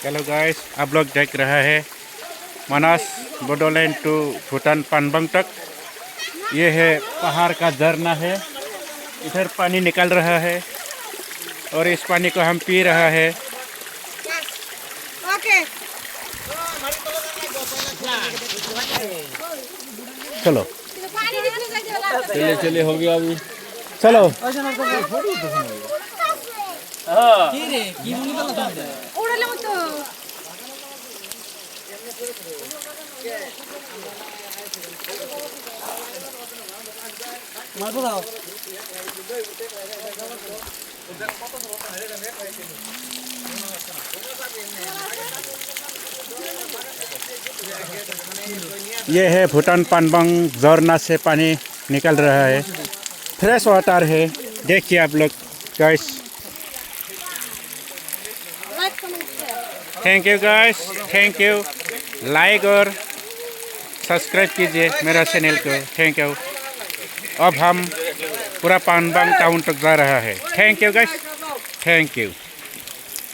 Hello guys, आप लोग देख रहा है मानस बोडोलैंड टू भूटान पानबंग तक। ये है पहाड़ का झरना है। इधर पानी निकल रहा है और इस पानी को हम पी रहा है। चलो चले चले हो गया अभी। चलो ये है भूटान पानबंग झरना से पानी निकल रहा है। फ्रेश वाटर है, देखिए आप लोग guys. Thank you guys, thank you. Like और सब्सक्राइब कीजिए मेरा चैनल को। Thank you. अब हम पूरा पानबंग टाउन तक जा रहा है। Thank you guys, thank you.